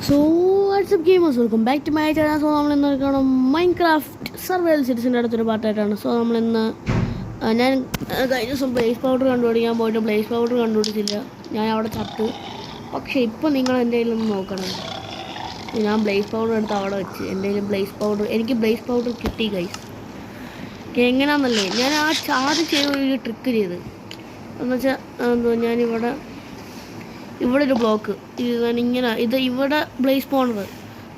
So WhatsApp gamers welcome back to my channel. So നമ്മൾ ഇന്ന് നോക്കണം മൈൻക്രാഫ്റ്റ് സർവൈവൽ സീരീസിൻ്റെ അടുത്തൊരു പാർട്ടായിട്ടാണ്. സോ നമ്മളിന്ന് ഞാൻ കഴിഞ്ഞ ദിവസം ബ്ലേസ് പൗഡർ കണ്ടുപിടിക്കാൻ പോയിട്ട് ബ്ലേസ് പൗഡർ കണ്ടുപിടിച്ചില്ല, ഞാൻ അവിടെ ചത്തു. പക്ഷേ ഇപ്പോൾ നിങ്ങൾ എൻ്റെ കയ്യിലൊന്ന് നോക്കണം, ഞാൻ ബ്ലേസ് പൗഡർ എടുത്ത് അവിടെ വെച്ച് എൻ്റെ കയ്യിൽ എനിക്ക് ബ്ലേസ് പൗഡർ കിട്ടി ഗൈസ്. എങ്ങനെയാണെന്നല്ലേ, ഞാൻ ആദ്യം ചെയ്ത ഒരു ട്രിക്ക് ചെയ്ത് എന്നുവെച്ചാൽ ഞാനിവിടെ ഒരു ബ്ലോക്ക് ഇങ്ങനെ ഇവിടെ ബ്ലേസ് പൗഡർ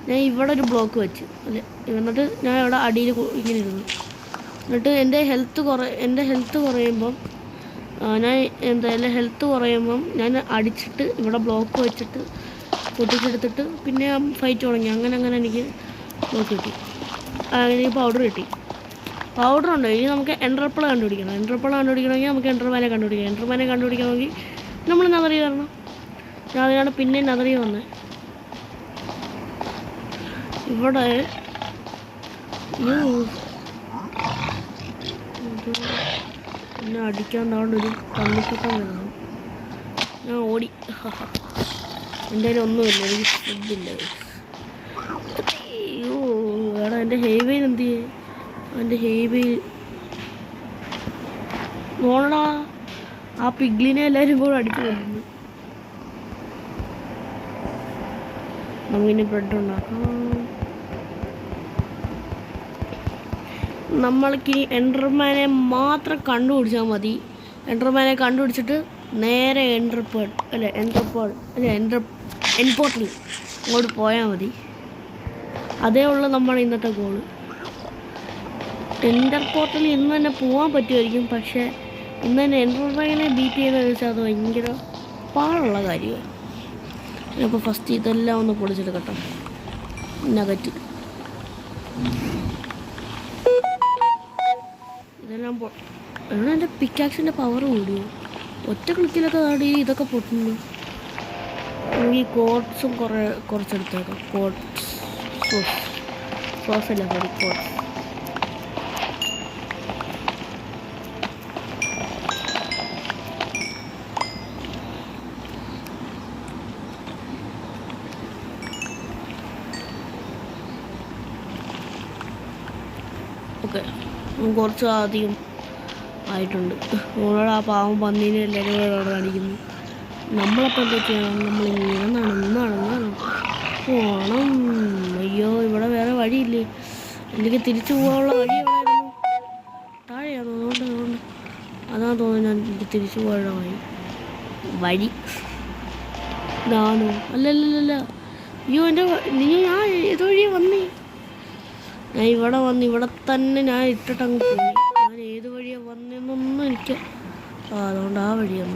ഞാൻ ഇവിടെ ഒരു ബ്ലോക്ക് വെച്ച് അല്ലേ, എന്നിട്ട് ഞാൻ ഇവിടെ അടിയിൽ ഇങ്ങനെ ഇരുന്നു. എന്നിട്ട് എൻ്റെ ഹെൽത്ത് കുറയുമ്പം ഞാൻ അടിച്ചിട്ട് ഇവിടെ ബ്ലോക്ക് വെച്ചിട്ട് പൊട്ടിച്ചെടുത്തിട്ട് പിന്നെ ഫൈറ്റ് തുടങ്ങി. അങ്ങനെ എനിക്ക് ബ്ലോക്ക് കിട്ടി, എനിക്ക് പൗഡർ കിട്ടി. പൗഡറുണ്ട്. ഇനി നമുക്ക് എൻഡർപ്പിൾ കണ്ടുപിടിക്കണമെങ്കിൽ നമുക്ക് എൻഡർമാനെ കണ്ടുപിടിക്കണമെങ്കിൽ നമ്മൾ നദറി തരണം. ഞാൻ അതിനാണ് പിന്നെ നദറി വന്നത്. ഇവിടെ പിന്നെ അടിക്കാണ്ടാണ്ടൊരു തണ്ണിക്കട്ടം വരണം. ഞാൻ ഓടി, എൻ്റെ കയ്യിൽ ഒന്നുമില്ല, എനിക്ക് ഫുഡില്ല. അയ്യോ എടാ, എൻ്റെ ഹെയ്വെയിൽ എന്ത് ചെയ്യേ? എൻ്റെ ഹെയ്വെയിൽ നോണടാ, ആ പിഗ്ലിനെ എല്ലാവരും കൂടെ അടിച്ചു കൊല്ലുന്നു. നമുക്കിനി ബ്രെഡ് ഉണ്ടാക്കാം. നമ്മൾക്കിനി എൻഡർമാനെ മാത്രം കണ്ടുപിടിച്ചാൽ മതി. എൻഡർമാനെ കണ്ടുപിടിച്ചിട്ട് നേരെ എൻപോർട്ടൽ അങ്ങോട്ട് പോയാൽ മതി. അതേ ഉള്ളൂ നമ്മുടെ ഇന്നത്തെ ഗോള്. എൻഡർ പോർട്ടലിൽ ഇന്ന് തന്നെ പോകാൻ പറ്റുമായിരിക്കും, പക്ഷേ ഇന്ന് തന്നെ എൻഡർമാനെ ബീറ്റ് ചെയ്യുന്നത് വെച്ചാൽ അത് ഭയങ്കര പാടുള്ള കാര്യമാണ്. അപ്പോൾ ഫസ്റ്റ് ഇതെല്ലാം ഒന്ന് പൊളിച്ചെടുക്കട്ടെ. നഗറ്റ് ഇതെല്ലാം എന്നാ എൻ്റെ പിക്കാക്സിൻ്റെ പവർ കൂടിയോ? ഒറ്റ ക്ലിക്കിലൊക്കെ ആടി ഇതൊക്കെ പൊട്ടുന്നു. ഈ കോട്ട്സും കുറച്ചെടുത്തേക്കാം. സോസല്ല കോട്ട്സ്. ഓക്കെ, കുറച്ച് അധികം ആയിട്ടുണ്ട്. നമ്മളോട് ആ പാവം പന്നീനെ എല്ലാവരും കൂടെ അവിടെ കാണിക്കുന്നു. നമ്മളപ്പോൾ എന്താ ചെയ്യണം? നമ്മളിങ്ങനെ നടന്നാണ് പോകണം. അയ്യോ, ഇവിടെ വേറെ വഴിയില്ലേ? എനിക്ക് തിരിച്ചു പോകാനുള്ള വഴി എവിടെയായിരുന്നു? താഴെയാണോ? അതുകൊണ്ട് അതാ തോന്നുന്നു ഞാൻ എനിക്ക് തിരിച്ചു പോകാനുള്ള വഴി ഇതാണോ? അല്ലല്ലല്ല, അയ്യോ ഞാൻ ഏതുവഴിയാണ് വന്നേ? ഞാൻ ഇവിടെ തന്നെ ഞാൻ ഇട്ടിട്ടങ്ങ് പോയി. ഞാൻ ഏത് വഴിയാണ് വന്നതെന്നൊന്നും എനിക്ക് അതുകൊണ്ട് ആ വഴിയാണ്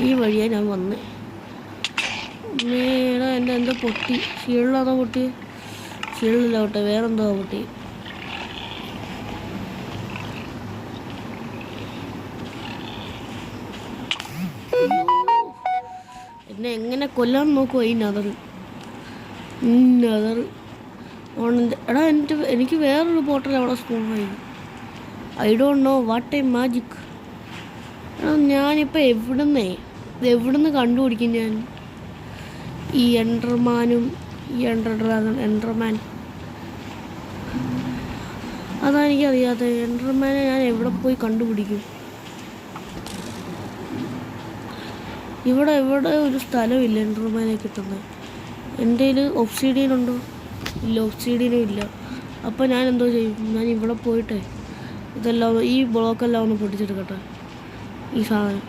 ഈ വഴിയാണ് ഞാൻ വന്നത്. മേടാ, എൻ്റെ എന്തോ പൊട്ടി. ഷീൽഡാണോ പൊട്ടി? ഷീൽഡില്ല പൊട്ടെ, വേറെന്തോ പൊട്ടി. എന്നെ എങ്ങനെ കൊല്ലാൻ നോക്കുമോ ഈ നദർ. എടാ, എനിക്ക് വേറൊരു പോർട്ടൽ അവിടെ സ്പോണായി. I don't know what a magic. ഞാനിപ്പോൾ എവിടുന്ന് കണ്ടുപിടിക്കും ഞാൻ ഈ എൻഡർമാനും ഈ എൻഡർമാൻ? അതാ എനിക്കറിയാത്ത. എൻഡർമാനെ ഞാൻ എവിടെ പോയി കണ്ടുപിടിക്കും? ഇവിടെ ഒരു സ്ഥലമില്ല എൻഡർമാനെ കിട്ടുന്നത്. എൻ്റെ കയ്യിൽ ഒബ്സിഡിയൻ ഉണ്ടോ? ഇല്ല, ഒബ്സിഡിയനും ഇല്ല. അപ്പോൾ ഞാൻ എന്തോ ചെയ്യും? ഞാൻ ഇവിടെ പോയിട്ടെ ഇതെല്ലാം ഈ ബ്ലോക്കെല്ലാം ഒന്ന് പൊട്ടിച്ചെടുക്കട്ടെ. ഈ സാധനം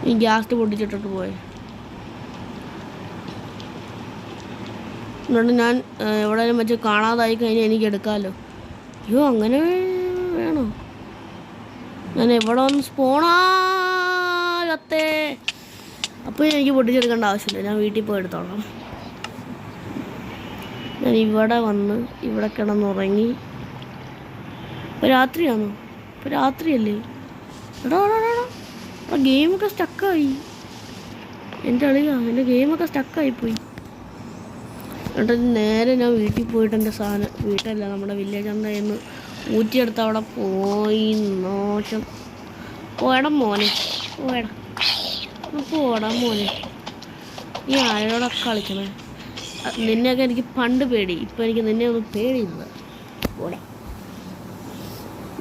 ഈ ഗ്യാസ് പൊട്ടിച്ചിട്ടിട്ട് പോയെ. എന്നിട്ട് ഞാൻ എവിടെയും വെച്ച് കാണാതായി കഴിഞ്ഞാൽ എനിക്ക് എടുക്കാമല്ലോ. അയ്യോ, അങ്ങനെ വേണോ? ഞാൻ എവിടെ വന്ന് സ്പോണാകത്തേ. അപ്പോൾ എനിക്ക് പൊട്ടിച്ചെടുക്കേണ്ട ആവശ്യമില്ല, ഞാൻ വീട്ടിൽ പോയി എടുത്തോളാം. ഞാൻ ഇവിടെ കിടന്നുറങ്ങി. ഇപ്പോൾ രാത്രിയാണോ? ഇപ്പോൾ രാത്രിയല്ലേ? എടാ, ഗെയിമൊക്കെ സ്റ്റക്കായി. എൻ്റെ ഗെയിമൊക്കെ സ്റ്റക്കായിപ്പോയി. എന്നിട്ട് നേരെ ഞാൻ വീട്ടിൽ പോയിട്ട് എൻ്റെ സാധനം, വീട്ടല്ല നമ്മുടെ വില്ലേജ് അന്ന് ഊറ്റിയെടുത്ത് അവിടെ പോയി നോഷം. പോയടാ മോനെ. ഈ ആരോടൊക്കെ കളിക്കണേ. നിന്നെയൊക്കെ എനിക്ക് പണ്ട് പേടി, ഇപ്പം എനിക്ക് നിന്നെ ഒന്നും പേടിയില്ല. ഓടെ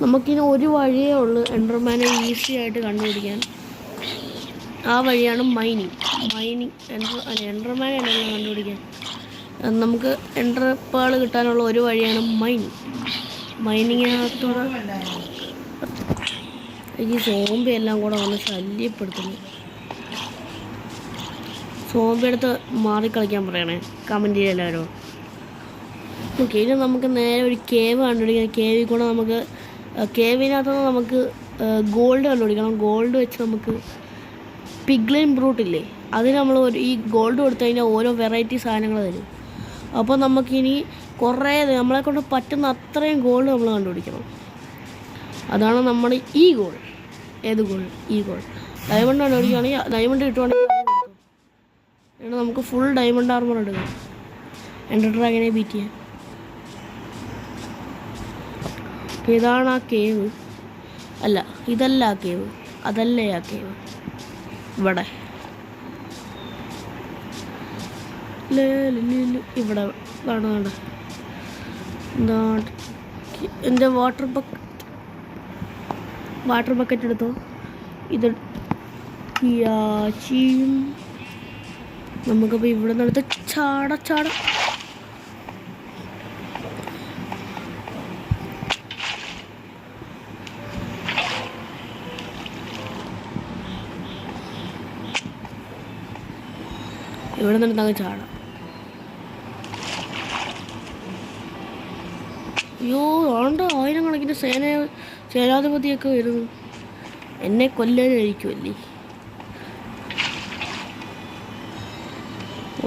നമുക്കിനി ഒരു വഴിയേ ഉള്ളൂ എൻഡർമാനെ ഈസി ആയിട്ട് കണ്ടുപിടിക്കാൻ. ആ വഴിയാണ് മൈനിങ്. എൻഡർമാനെ അല്ലല്ലോ കണ്ടുപിടിക്കാൻ. നമുക്ക് എൻഡർപ്പേൾ കിട്ടാനുള്ള ഒരു വഴിയാണ് മൈനിങ്ങിനകത്തൂടെ. ഈ സോംബി എല്ലാം കൂടെ വന്ന് ശല്യപ്പെടുത്തുന്നു. സോംബി അടുത്ത് മാറിക്കളിക്കാൻ പറയണേ, കമൻറ്റ് ചെയ്യാൻ എല്ലാവരും. ഓക്കെ, ഇനി നമുക്ക് നേരെ ഒരു കേവ് കണ്ടുപിടിക്കാം. കേവിൽ കൂടെ നമുക്ക് കേവിനകത്തുനിന്ന് നമുക്ക് ഗോൾഡ് കണ്ടുപിടിക്കണം. ഗോൾഡ് വെച്ച് നമുക്ക് പിഗ്ലിൻ ബ്രൂട്ടില്ലേ, അതിന് നമ്മൾ ഈ ഗോൾഡ് കൊടുത്തു കഴിഞ്ഞാൽ ഓരോ വെറൈറ്റി സാധനങ്ങൾ തരും. അപ്പോൾ നമുക്കിനി കുറേ നമ്മളെ കൊണ്ട് പറ്റുന്ന അത്രയും ഗോൾഡ് നമ്മൾ കണ്ടുപിടിക്കണം. അതാണ് നമ്മുടെ ഈ ഗോൾ. ഏത് ഗോൾ? ഈ ഗോൾ. ഡയമണ്ട് കണ്ടുപിടിക്കുകയാണെങ്കിൽ, ഡയമണ്ട് കിട്ടുവാണെങ്കിൽ നമുക്ക് ഫുൾ ഡയമണ്ട് ആർമർ എടുക്കാം എൻഡർ ഡ്രാഗനെ ബീറ്റ് ചെയ്യാൻ. ഇതാണ് ആ കേവ്. അല്ല, ഇതല്ല ആ കേവ്, അതല്ലേ ആ കേവ്. ഇവിടെ ഇവിടെ കാണുന്നുണ്ട്. എന്താ എൻ്റെ വാട്ടർ ബക്കറ്റ് എടുത്തോ. ഇത് ചെയ്യും നമുക്കപ്പോൾ ഇവിടെ നിന്നെടുത്ത് ചാട ഇവിടെ നിന്നിട്ട് അങ്ങ് ചാടാം. അയ്യോ, ആണ്ട് ആയിരക്കണക്കിന് സേനാധിപതിയൊക്കെ വരുന്നു. എന്നെ കൊല്ലാനായിരിക്കുമല്ലേ.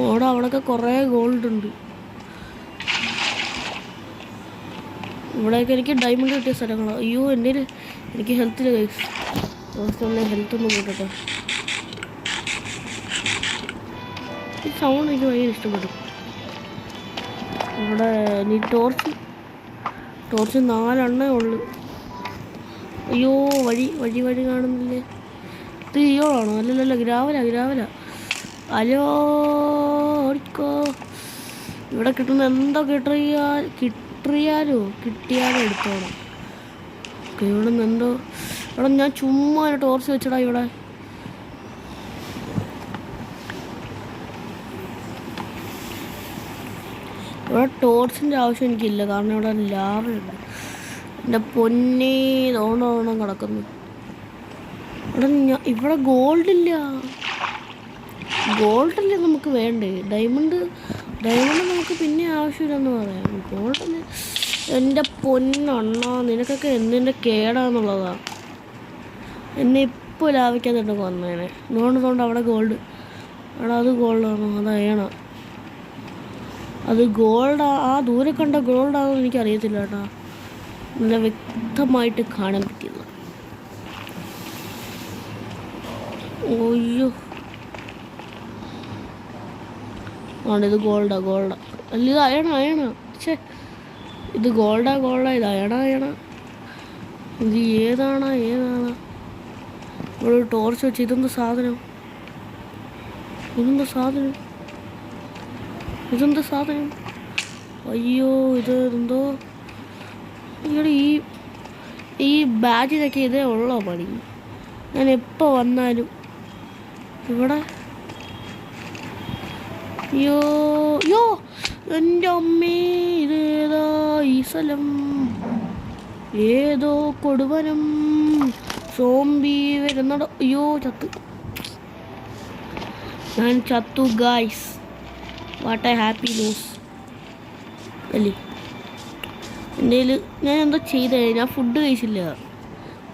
ഓടെ അവിടെയൊക്കെ കുറേ ഗോൾഡ് ഉണ്ട്. ഇവിടെയൊക്കെ എനിക്ക് ഡയമണ്ട് കിട്ടിയ സ്ഥലങ്ങളാണ്. അയ്യോ, എനിക്ക് ഹെൽത്തിൽ ഹെൽത്ത് ഒന്നും കൂട്ടട്ടെ. ഈ സൗണ്ട് എനിക്ക് ഭയങ്കര ഇഷ്ടപ്പെടും. ഇവിടെ നീ ടോർച്ച് 4 ഉള്ളു. അയ്യോ, വഴി കാണുന്നില്ലേ? ഇത് ഇയോളാണോ? അല്ലല്ലോ, ഗ്രാവല. അയ്യോ, ഓടിക്കോ. ഇവിടെ കിട്ടുന്ന എന്തോ കിട്ടിയാലോ എടുത്തോളാം. ഇവിടെ നിന്ന് എന്തോ ഇവിടെ ഞാൻ ചുമ്മാ ടോർച്ച് വെച്ചടാ. ഇവിടെ ടോർച്ചിൻ്റെ ആവശ്യം എനിക്കില്ല, കാരണം ഇവിടെ ലാവയുണ്ട്. എൻ്റെ പൊന്നേ, തോണം കിടക്കുന്നു. ഇവിടെ ഗോൾഡില്ല നമുക്ക് വേണ്ടേ. ഡയമണ്ട് നമുക്ക് പിന്നെ ആവശ്യമില്ലെന്ന് പറയാം. ഗോൾഡിന് എൻ്റെ പൊന്നണ്ണാ, നിനക്കൊക്കെ എന്തിൻ്റെ കേടാന്നുള്ളതാണ്. എന്നെ ഇപ്പോൾ ലാഭിക്കാതിട്ട് വന്നേനെ. അതുകൊണ്ട് അവിടെ ഗോൾഡ്. അത് ഗോൾഡാണോ? അതയണ. അത് ഗോൾഡാ. ആ ദൂരെ കണ്ട ഗോൾഡാണോ എനിക്കറിയത്തില്ല കേട്ടോ. നല്ല വ്യക്തമായിട്ട് കാണാൻ പറ്റില്ല. ഓയ്യോ, ഇത് ഗോൾഡാ. അല്ല, ഇത് അയണ. ഛേ, ഇത് ഗോൾഡാ. ഇത് അയണ. ഇത് ഏതാണ്? ഇവിടെ ടോർച്ച് വെച്ച് ഇതെന്താ സാധനം? അയ്യോ, ഇത് എന്തോ. ഇവിടെ ഈ ബാജിനൊക്കെ ഇതേ ഉള്ളോ പണി? ഞാൻ എപ്പോൾ വന്നാലും ഇവിടെ. യോ എൻ്റെ അമ്മേ, ഇതേതാ ഈ സ്ഥലം? ഏതോ കൊടുവനം. സോംബി വരുന്നടോ. അയ്യോ, ഞാൻ ചത്തു guys. What a happy news അല്ലേ. എൻ്റെ ഞാൻ എന്തോ ചെയ്തേ? ഞാൻ ഫുഡ് കഴിച്ചില്ല.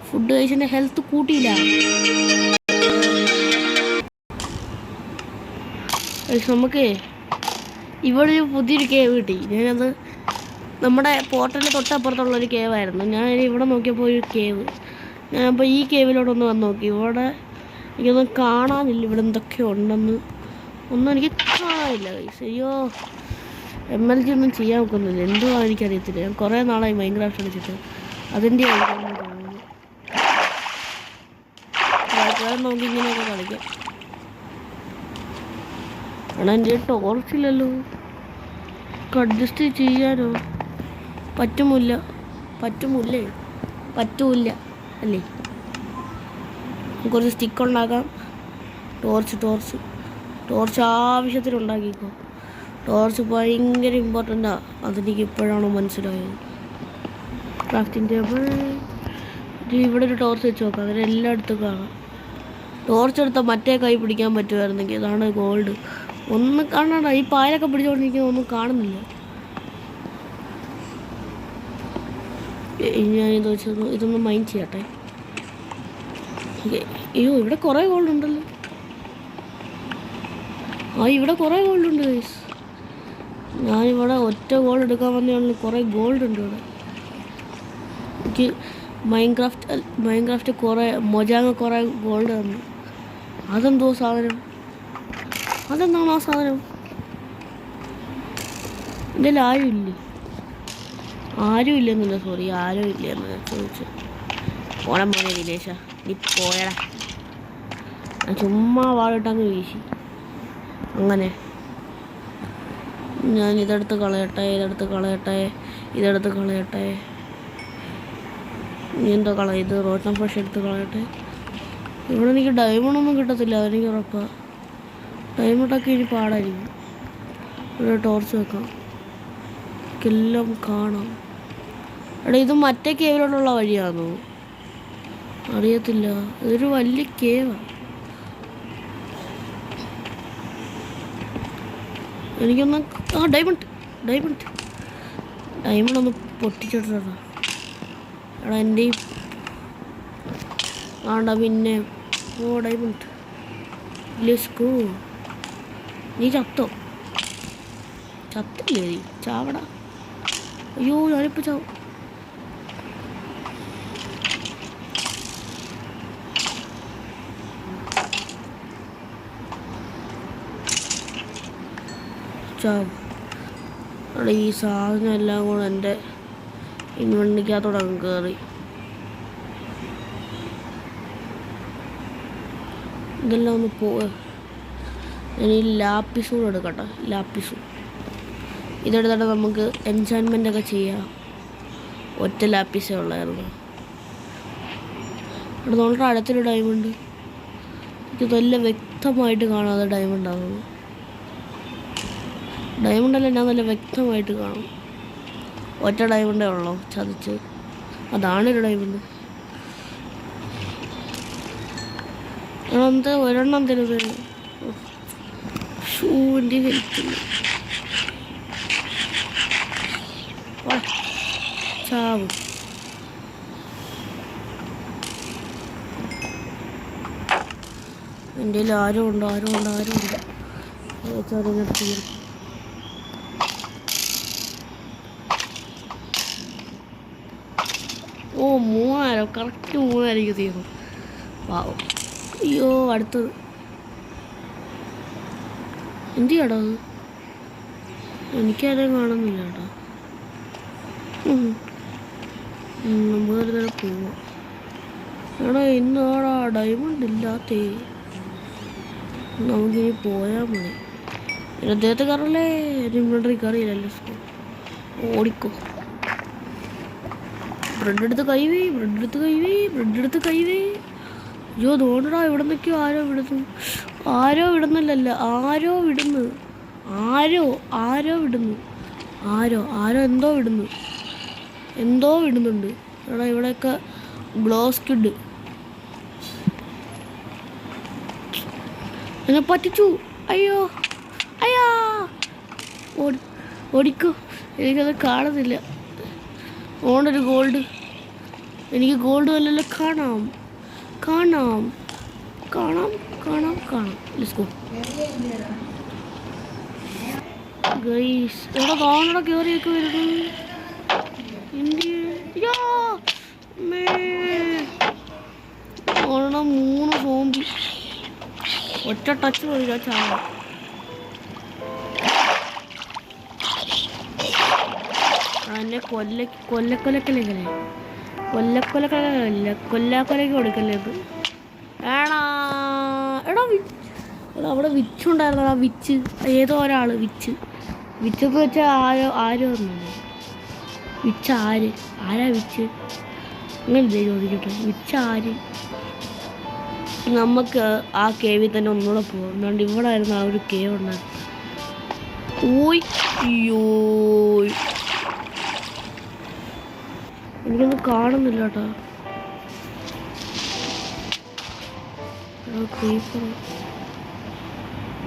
ഫുഡ് കഴിച്ചെൻ്റെ ഹെൽത്ത് കൂട്ടിയില്ല. നമുക്ക് ഇവിടെ ഒരു പുതിയൊരു കേവ് കിട്ടി. ഞാനത് നമ്മുടെ പോർട്ടലിൽ തൊട്ടപ്പുറത്തുള്ളൊരു കേവായിരുന്നു. ഞാൻ ഇവിടെ നോക്കിയപ്പോൾ ഒരു കേവ്. ഞാനപ്പോൾ ഈ കേവിലോട്ടൊന്ന് വന്ന് നോക്കി. ഇവിടെ എനിക്കൊന്നും കാണാനില്ല. ഇവിടെ എന്തൊക്കെ ഉണ്ടെന്ന് ഒന്നും എനിക്ക് കാണാനില്ല. അയ്യോ, MLG ഒന്നും ചെയ്യാൻ നോക്കുന്നില്ല. എന്തുവാ എനിക്കറിയത്തില്ല. ഞാൻ കുറേ നാളായി മൈൻക്രാഫ്റ്റ് കളിച്ചിട്ട്. അതിൻ്റെ തോന്നുന്നു. നോക്കി ഇങ്ങനെയൊക്കെ കളിക്കാം. എടാ എൻ്റെ ടോർച്ചില്ലല്ലോ, അഡ്ജസ്റ്റ് ചെയ്യാനോ? പറ്റുമില്ല പറ്റൂല അല്ലേ? കുറച്ച് സ്റ്റിക്ക് ഉണ്ടാക്കാം. ടോർച്ച് ആവശ്യത്തിന് ഉണ്ടാക്കിക്കോ. ടോർച്ച് ഭയങ്കര ഇമ്പോർട്ടൻ്റാണ്. അതെനിക്ക് ഇപ്പോഴാണ് മനസ്സിലായത്. Crafting table. ഇവിടെ ഒരു ടോർച്ച് വെച്ച് നോക്കാം, അതിന് എല്ലായിടത്തും കാണാം. ടോർച്ച് എടുത്താൽ മറ്റേ കൈ പിടിക്കാൻ പറ്റുമായിരുന്നെങ്കിൽ. ഇതാണ് ഗോൾഡ്. ഒന്നും കാണണ്ട, ഈ പായലൊക്കെ പിടിച്ചുകൊണ്ടിരിക്കുന്നത് ഒന്നും കാണുന്നില്ല. ഞാനിത് വെച്ചത് ഇതൊന്ന് മൈൻഡ് ചെയ്യട്ടെ. അയ്യോ, ഇവിടെ കുറേ ഗോൾഡ് ഉണ്ടല്ലോ. ഇവിടെ കുറേ ഗോൾഡ് ഉണ്ട് ഗൈസ്. ഞാനിവിടെ ഒറ്റ ഗോൾഡ് എടുക്കാൻ വന്നതാണ്. കുറേ ഗോൾഡ് ഉണ്ട് ഇവിടെ. എനിക്ക് മൈൻക്രാഫ്റ്റ് കുറേ കുറേ ഗോൾഡ് തന്നു. അതെന്തോ സാധനം? അതെന്താണ് ആ സാധനം? എൻ്റെ ആരും ഇല്ലെന്നല്ല, സോറി, ആരും ഇല്ലെന്ന് ഞാൻ ചോദിച്ചു. ഓണം മോനെ ദിനേശ, നീ പോയടാ. ഞാൻ ചുമ്മാ വാളിട്ടങ്ങ് വീശി. അങ്ങനെ ഞാൻ ഇതെടുത്ത് കളയട്ടെ. നീ എന്തോ ഇത് റോട്ടൺ ഫ്രഷ് എടുത്ത് കളയട്ടെ. ഇവിടെ എനിക്ക് ഡയമണ്ടൊന്നും കിട്ടത്തില്ല, അതെനിക്ക് ഉറപ്പാണ്. ഡയമണ്ടൊക്കെ ഇനി പാടായിരിക്കും. ഇവിടെ ടോർച്ച് വെക്കാം, എല്ലാം കാണാം. എടാ, ഇത് മറ്റേ കേവിലോട്ടുള്ള വഴിയാണോ? അറിയത്തില്ല. ഇതൊരു വലിയ കേവാണ്. എനിക്കൊന്ന് ഡയമണ്ട് ഒന്ന് പൊട്ടിച്ചിട്ടാ. എടാ എൻ്റെ ആണ്ട പിന്നെ ഡയമണ്ട്. Let's go. നീ ചത്തില്ലേ? നീ ചാവടാ. അയ്യോ, ഞാനിപ്പോൾ ചാവും. അവിടെ ഈ സാധനം എല്ലാം കൂടെ എൻ്റെ ഇൻവെൻറിക്കകത്തോടെ അങ്ങ് കയറി. ഇതെല്ലാം ഒന്ന് ഞാൻ ഈ ലാപ്പിസ് കൂടെ എടുക്കട്ടെ. ഇതെടുത്തിട്ട് നമുക്ക് എൻചാൻമെൻ്റ് ഒക്കെ ചെയ്യാം. ഒറ്റ ലാപ്പിസേ ഉള്ളായിരുന്നു. ഇവിടെ നമ്മുടെ അടുത്തൊരു ഡയമണ്ട്. എനിക്ക് നല്ല വ്യക്തമായിട്ട് കാണാതെ ഡയമണ്ട് ആകുന്നു. ഡയമണ്ടല്ല, ഞാൻ നല്ല വ്യക്തമായിട്ട് കാണും. ഒറ്റ ഡയമണ്ടേ ഉള്ളൂ, ചതിച്ച്. അതാണൊരു ഡയമണ്ട്. ഒരെണ്ണം തരുന്നത് ഷൂവിൻ്റെ ഹെൽത്തില്ല. ചാവും. എൻ്റെ കയ്യിൽ ആരും ഉണ്ട്. തീർക്കും. ഓ, 3000, കറക്റ്റ് 3000 തീർന്നു. പാവം. അയ്യോ, അടുത്തത് എന്ത് ചെയ്യടാ? അത് എനിക്കാരും കാണുന്നില്ല കേട്ടോ. നമുക്ക് നേരെ പോവാം. എടാ, ഇന്നാടാ ഡയമണ്ട് ഇല്ലാത്തേ. നമുക്കിനി പോയാൽ മതി. അദ്ദേഹത്തെ കയറല്ലേ? ഇൻവെൻട്രി കയറിയില്ലല്ലോ. ഓടിക്കോ. ബ്രെഡ് എടുത്ത് കൈവേ. അയ്യോ, തോന്നടാ, ഇവിടെ നിൽക്കോ. ആരോ വിടുന്നില്ലല്ലോ. എന്തോ വിടുന്നുണ്ട്. എടാ, ഇവിടെയൊക്കെ ഗ്ലോസ്കിഡ് എന്നെ പറ്റിച്ചു. അയ്യോ, ഓടിക്കോ. എനിക്കത് കാണുന്നില്ല. ഓണ്ടൊരു ഗോൾഡ്. എനിക്ക് ഗോൾഡ് വല്ലല്ലോ. കാണാം. Let's go guys. എവിടെ കാണണ കയറിയൊക്കെ വരുന്നു. ഒരെണ്ണം 3 സോംബി. ഒറ്റ ടച്ച് മതി ചാവാൻ. എന്നെ കൊല്ലക്കൊലക്കല്ലേ കൊല്ലാക്കൊലക്ക് കൊടുക്കല്ലേ. എടാ അവിടെ വിച്ചുണ്ടായിരുന്നു. ആ വിച്ച് ഏതോ ഒരാൾ വിച്ചെന്ന് വെച്ചാൽ ആരോ ഒന്നുമില്ല. വിച്ച് ആരാ വിച്ച്? അങ്ങനെ ചോദിക്കട്ടെ, വിച്ച് ആര്? നമുക്ക് ആ കേവിൽ തന്നെ ഒന്നുകൂടെ പോകാം. അതുകൊണ്ട് ഇവിടെ ആയിരുന്നു ആ ഒരു കേവ് ഉണ്ടായിരുന്നു. ഓയ് അയ്യോ, എനിക്കൊന്നും കാണുന്നില്ല കേട്ടോ.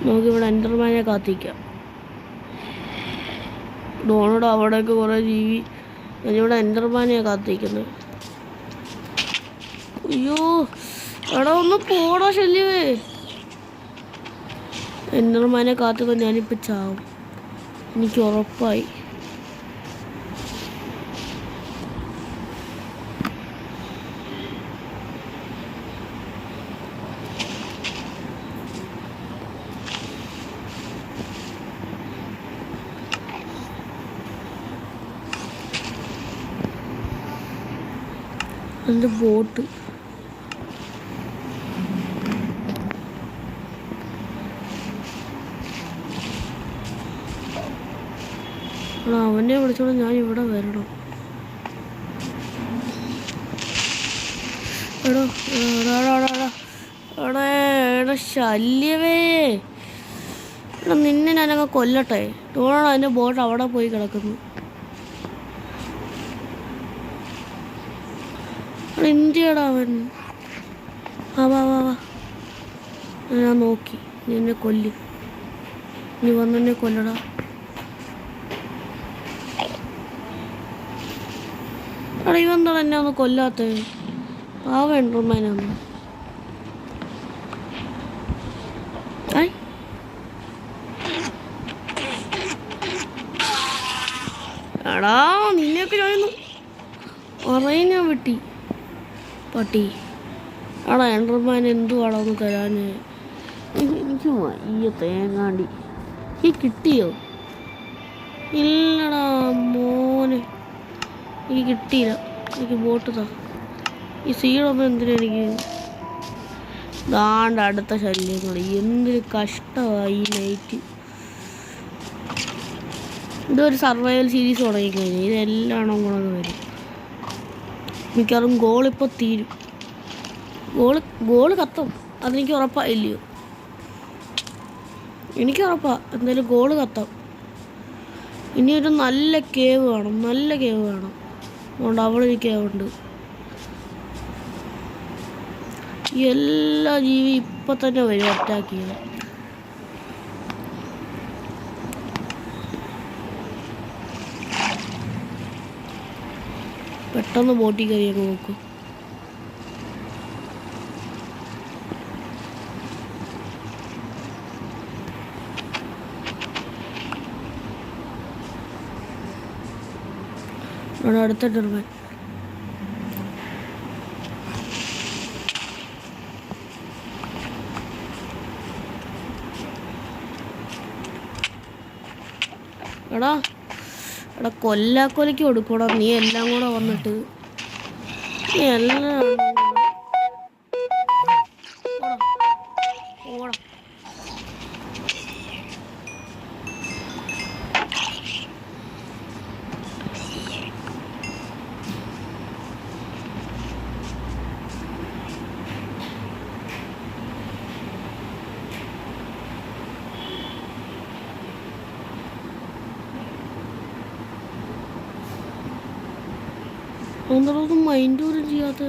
നമുക്കിവിടെ എൻ്റർമാനെ കാത്തിക്കാം. ഡോണോട് അവിടെയൊക്കെ കുറേ ജീവി. ഞാനിവിടെ എൻ്റർമാനെയാണ് കാത്തിക്കുന്നത്. അയ്യോ എടാ ഒന്ന് പോടാ ശല്യമേ. എൻ്റർമാനെ കാത്തുക ഞാനിപ്പോൾ ചാവും, എനിക്ക് ഉറപ്പായി. എൻ്റെ ബോട്ട് അവനെ വിളിച്ചോളൂ, ഞാൻ ഇവിടെ വരണം. എടോ എടാ ശല്യമേ, എടാ നിന്നെ ഞാനങ്ങ് കൊല്ലട്ടെ. തോന്നണം അതിൻ്റെ ബോട്ട് അവിടെ പോയി കിടക്കുന്നു. എന്തിയടാ അവൻ? വാ ഞാൻ നോക്കി, നീ എന്നെ കൊല്ലും, നീ വന്നെന്നെ കൊല്ലടാ. എടാ ഇവന്താണ് എന്നെ ഒന്ന് കൊല്ലാത്തത്? പാവണ്ടമ്മേനൊന്ന്. എടാ നിന്നെയൊക്കെ ചോദിക്കുന്നു പറയുന്ന വിട്ടി പട്ടി. എടാ എൻ്റർമാൻ എന്തുവാടാ ഒന്ന് തരാൻ? എനിക്ക് വയ്യ തേങ്ങാണ്ടി. ഈ കിട്ടിയോ? ഇല്ലടാ മോനെ, എനിക്ക് കിട്ടിയില്ല. എനിക്ക് ബോട്ട് താ. ഈ സീഡൊന്നും എന്തിനാ എനിക്ക്? ദാണ്ട അടുത്ത ശല്യം കൂടി. എന്തൊരു കഷ്ടമായി ഈ നൈറ്റ്. ഇതൊരു സർവൈവൽ സീരീസ് തുടങ്ങിക്കഴിഞ്ഞു. ഇതെല്ലാം കൂടെ വരും. മിക്കവാറും ഗോളിപ്പോൾ തീരും. ഗോള് കത്തും, അതെനിക്ക് ഉറപ്പായില്ലയോ? എനിക്ക് ഉറപ്പാണ് എന്തായാലും ഗോള് കത്താം. ഇനിയൊരു നല്ല കേവ് വേണം. അതുകൊണ്ട് അവിടെ ഒരു കേവ് ഉണ്ട്. എല്ലാ ജീവി ഇപ്പം തന്നെ വരും അറ്റാക്ക് ചെയ്യാൻ. പെട്ടെന്ന് ബോട്ടിൽ കയറി അങ്ങ് നോക്കും. അവിടെ അടുത്ത ടർബൻ. എടാ കൊല്ലാക്കൊലയ്ക്ക് കൊടുക്കണം. നീ എല്ലാം കൂടെ വന്നിട്ട് നീ എല്ലാം ഒന്നും മൈൻഡ് പോലും ചെയ്യാത്ത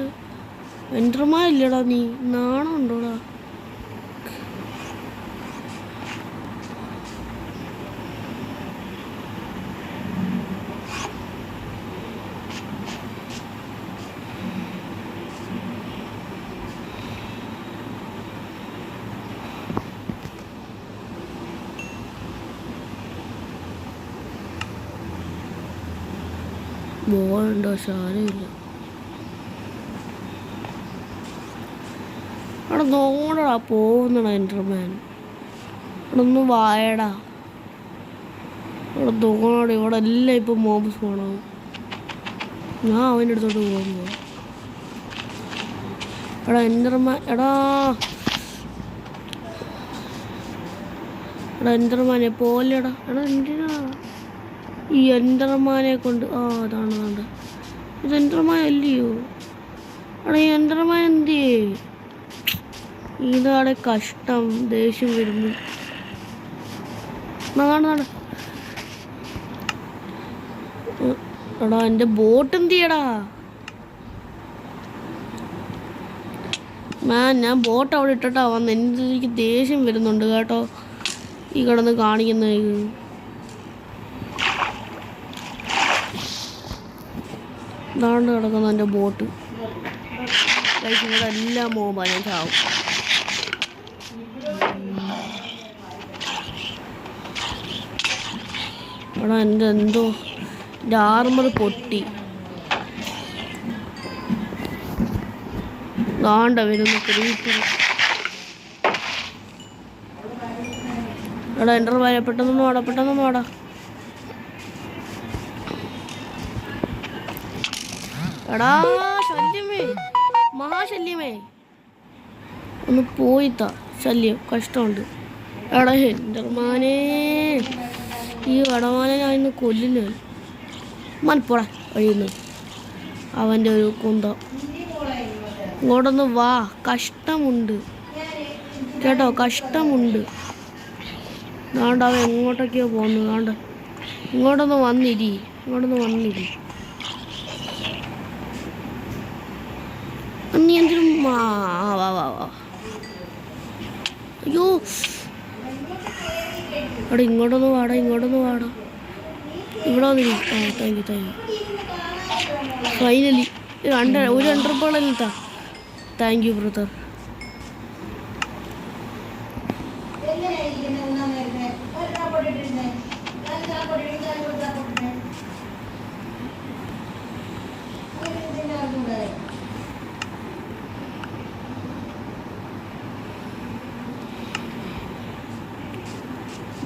എൻ്റർമാൻ ഇല്ലടാ. നീ നാണം ഉണ്ടോടാ? പോകണ്ടോ? ശാലയില്ല. അവിടെ നോടടാ പോകുന്നടാ എൻ്റർമാൻ. അവിടെ ഒന്ന് വായടാ. അവിടെ തോന്നോടെ. ഇവിടെ എല്ലാം ഇപ്പം മോബ്സ് പോകണം. ഞാൻ അവൻ്റെ അടുത്തോട്ട് പോകുമ്പോ എടാ എൻ്റർമാൻ. എടാ എടാ എന്തർമാനെ പോലെടാ. എടാ എന്തിനാ ഈ എന്തർമാനെ കൊണ്ട്? അതാണ് ഇത് എന്തർമാൻ അല്ലയോ? എടാ ഈ എന്തർമാൻ എന്തിയേ? ഇതാണ് കഷ്ടം. ദേഷ്യം വരുന്നു. നാട് എടാ എൻ്റെ ബോട്ട് എന്ത് ചെയ്യടാ? ഞാൻ ബോട്ട് അവിടെ ഇട്ടിട്ടാ വന്ന്. എനിക്ക് ദേഷ്യം വരുന്നുണ്ട് കേട്ടോ ഈ കിടന്ന് കാണിക്കുന്ന. ഇതാണ്ട് കിടക്കുന്ന എൻ്റെ ബോട്ട്. ഇവിടെ എല്ലാം പോകുമ്പോൾ ഞാൻ ചാവും. എടാ എൻ്റെ എന്തോ എൻ്റെ ആർമർ പൊട്ടി. ദാണ്ട വരുന്നു ക്രീപ്പർ. എടാ എൻ്റെ വരെ പെട്ടെന്ന് വാടാ. എടാ ശല്യമേ, മഹാശല്യമേ, ഒന്ന് പോയിത്താ. ശല്യം കഷ്ടമുണ്ട്. എടാ എൻ്റെ മാനേ, ഈ വടമാനെ ഞാൻ ഇന്ന് കൊല്ലുന്നു. മനപ്പോടാ വഴിയുന്നു അവൻ്റെ ഒരു കുന്തം. ഇങ്ങോട്ടൊന്ന് വാ, കഷ്ടമുണ്ട് കേട്ടോ, കഷ്ടമുണ്ട്. നാണ്ട അവൻ എങ്ങോട്ടൊക്കെയോ പോകുന്നു. നാണ്ട ഇങ്ങോട്ടൊന്ന് വന്നിരി. നീ എന്തിനും വാ. അയ്യോ എടാ ഇങ്ങോട്ടൊന്ന് വാടാ. ഇവിടെ വന്നിരി. Thank you. ഫൈനലി ഒരു രൂപ താ. Thank you brother.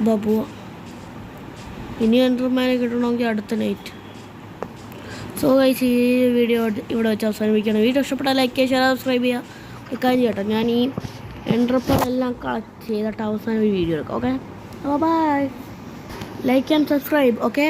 ബാബുവ ഇനി എൻ്റർമാനെ കിട്ടണമെങ്കിൽ അടുത്ത നൈറ്റ്. സോ ഗൈസ്, ഈ വീഡിയോ ഇവിടെ വെച്ച് അവസാനിപ്പിക്കണം. വീഡിയോ ഇഷ്ടപ്പെട്ടാൽ ലൈക്ക് ചെയ്യുക, ഷെയർ, സബ്സ്ക്രൈബ് ചെയ്യുക. കാര്യം കേട്ടോ, ഞാൻ ഈ എൻ്റർപ്രെല്ലാം കളക്ട് ചെയ്തിട്ട് അവസാനം ഒരു വീഡിയോ എടുക്കാം. Okay, bye. Like and subscribe. Okay.